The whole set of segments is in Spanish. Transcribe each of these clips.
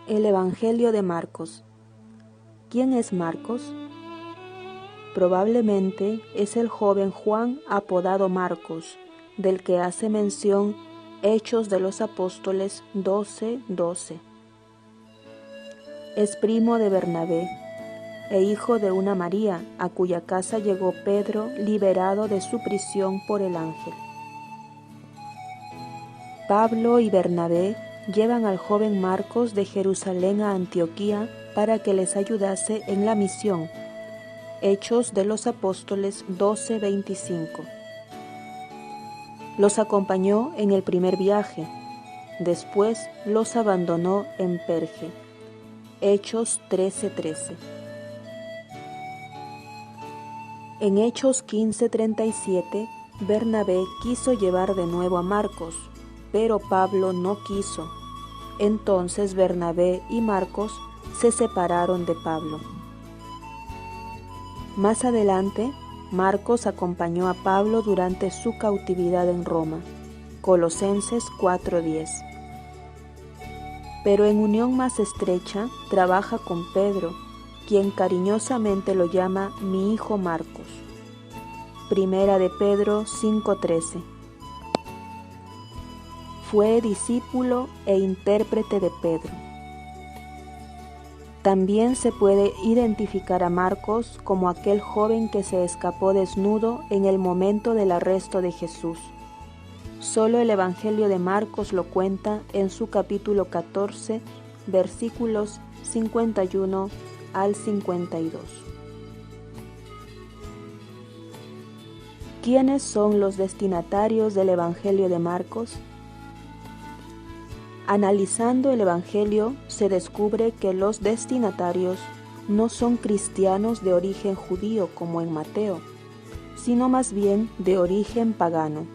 El Evangelio de Marcos. ¿Quién es Marcos? Probablemente es el joven Juan apodado Marcos, del que hace mención Hechos de los Apóstoles 12:12. Es primo de Bernabé e hijo de una María, a cuya casa llegó Pedro liberado de su prisión por el ángel. Pablo y Bernabé llevan al joven Marcos de Jerusalén a Antioquía para que les ayudase en la misión. Hechos de los Apóstoles 12:25. Los acompañó en el primer viaje, después los abandonó en Perge. Hechos 13:13. En Hechos 15:37, Bernabé quiso llevar de nuevo a Marcos, pero Pablo no quiso. Entonces Bernabé y Marcos se separaron de Pablo. Más adelante, Marcos acompañó a Pablo durante su cautividad en Roma. Colosenses 4:10. Pero en unión más estrecha trabaja con Pedro, quien cariñosamente lo llama mi hijo Marcos. Primera de Pedro 5:13. Fue discípulo e intérprete de Pedro. También se puede identificar a Marcos como aquel joven que se escapó desnudo en el momento del arresto de Jesús. Solo el Evangelio de Marcos lo cuenta en su capítulo 14, versículos 51 al 52. ¿Quiénes son los destinatarios del Evangelio de Marcos? Analizando el Evangelio, se descubre que los destinatarios no son cristianos de origen judío como en Mateo, sino más bien de origen pagano.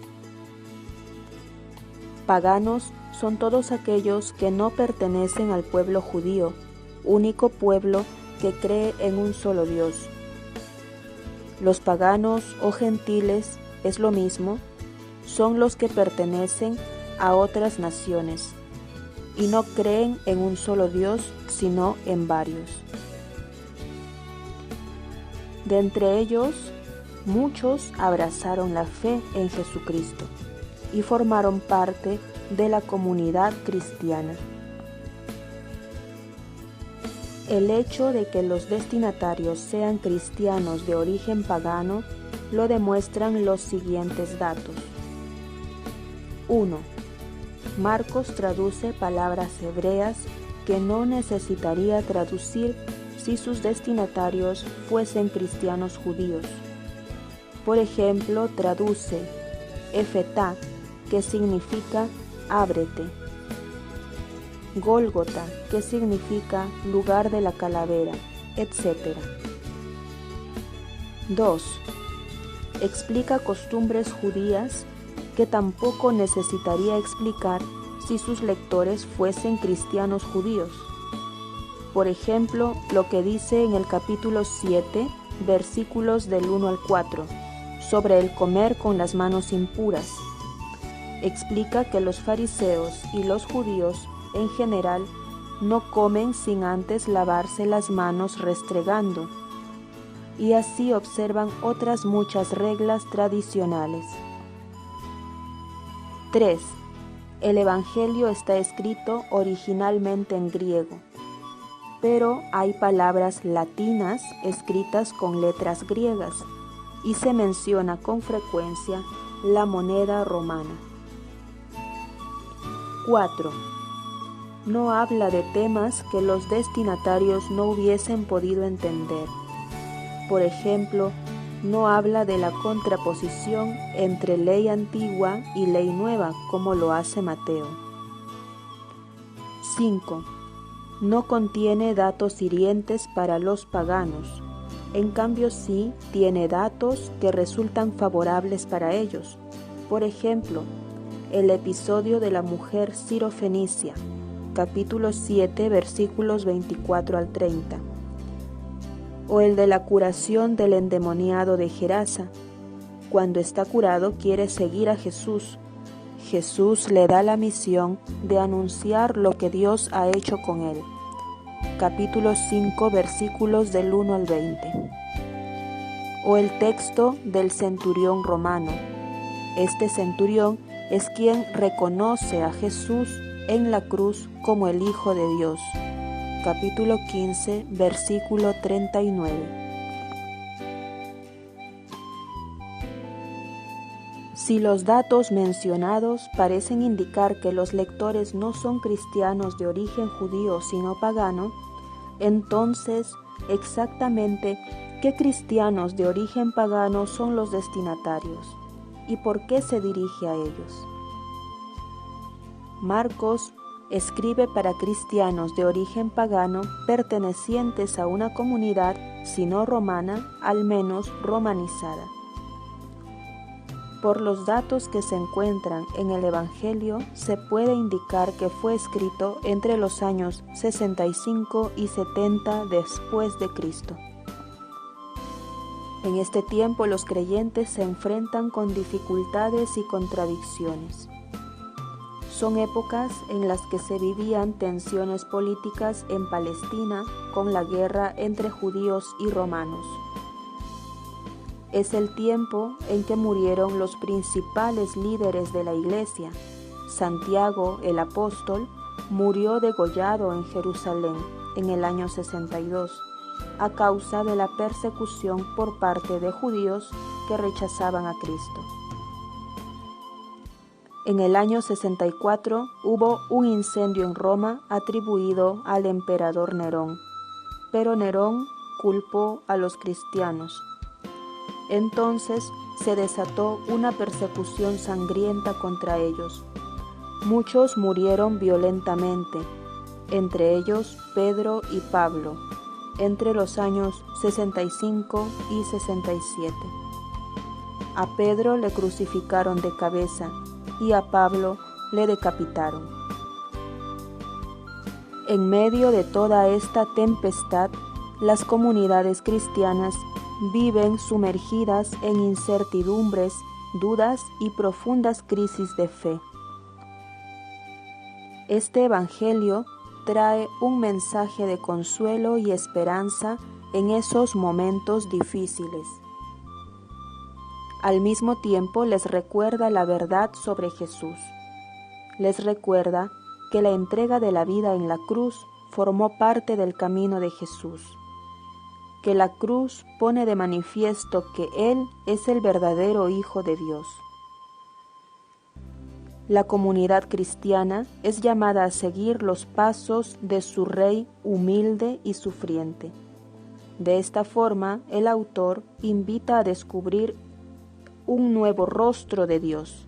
Paganos son todos aquellos que no pertenecen al pueblo judío, único pueblo que cree en un solo Dios. Los paganos o gentiles, es lo mismo, son los que pertenecen a otras naciones y no creen en un solo Dios, sino en varios. De entre ellos, muchos abrazaron la fe en Jesucristo y formaron parte de la comunidad cristiana. El hecho de que los destinatarios sean cristianos de origen pagano lo demuestran los siguientes datos. 1. Marcos traduce palabras hebreas que no necesitaría traducir si sus destinatarios fuesen cristianos judíos. Por ejemplo, traduce Efetá, que significa ábrete, Gólgota, que significa lugar de la calavera, etc. 2. Explica costumbres judías que tampoco necesitaría explicar si sus lectores fuesen cristianos judíos. Por ejemplo, lo que dice en el capítulo 7, versículos del 1 al 4, sobre el comer con las manos impuras. Explica que los fariseos y los judíos, en general, no comen sin antes lavarse las manos restregando, y así observan otras muchas reglas tradicionales. 3. El Evangelio está escrito originalmente en griego, pero hay palabras latinas escritas con letras griegas y se menciona con frecuencia la moneda romana. 4. No habla de temas que los destinatarios no hubiesen podido entender. Por ejemplo, no habla de la contraposición entre ley antigua y ley nueva, como lo hace Mateo. 5. No contiene datos hirientes para los paganos, en cambio sí tiene datos que resultan favorables para ellos. Por ejemplo, el episodio de la mujer sirofenicia, capítulo 7, versículos 24 al 30. O el de la curación del endemoniado de Gerasa. Cuando está curado quiere seguir a Jesús. Jesús le da la misión de anunciar lo que Dios ha hecho con él. capítulo 5, versículos del 1 al 20. O el texto del centurión romano. Este centurión es quien reconoce a Jesús en la cruz como el Hijo de Dios. Capítulo 15, versículo 39. Si los datos mencionados parecen indicar que los lectores no son cristianos de origen judío sino pagano, entonces exactamente ¿qué cristianos de origen pagano son los destinatarios? ¿Y por qué se dirige a ellos? Marcos escribe para cristianos de origen pagano pertenecientes a una comunidad, si no romana, al menos romanizada. Por los datos que se encuentran en el Evangelio, se puede indicar que fue escrito entre los años 65 y 70 después de Cristo. En este tiempo los creyentes se enfrentan con dificultades y contradicciones. Son épocas en las que se vivían tensiones políticas en Palestina con la guerra entre judíos y romanos. Es el tiempo en que murieron los principales líderes de la Iglesia. Santiago, el apóstol, murió degollado en Jerusalén en el año 62, a causa de la persecución por parte de judíos que rechazaban a Cristo. En el año 64 hubo un incendio en Roma atribuido al emperador Nerón, pero Nerón culpó a los cristianos. Entonces se desató una persecución sangrienta contra ellos. Muchos murieron violentamente, entre ellos Pedro y Pablo, entre los años 65 y 67. A Pedro le crucificaron de cabeza y a Pablo le decapitaron. En medio de toda esta tempestad, las comunidades cristianas viven sumergidas en incertidumbres, dudas y profundas crisis de fe. Este Evangelio trae un mensaje de consuelo y esperanza en esos momentos difíciles. Al mismo tiempo les recuerda la verdad sobre Jesús. Les recuerda que la entrega de la vida en la cruz formó parte del camino de Jesús, que la cruz pone de manifiesto que Él es el verdadero Hijo de Dios. La comunidad cristiana es llamada a seguir los pasos de su Rey humilde y sufriente. De esta forma, el autor invita a descubrir un nuevo rostro de Dios,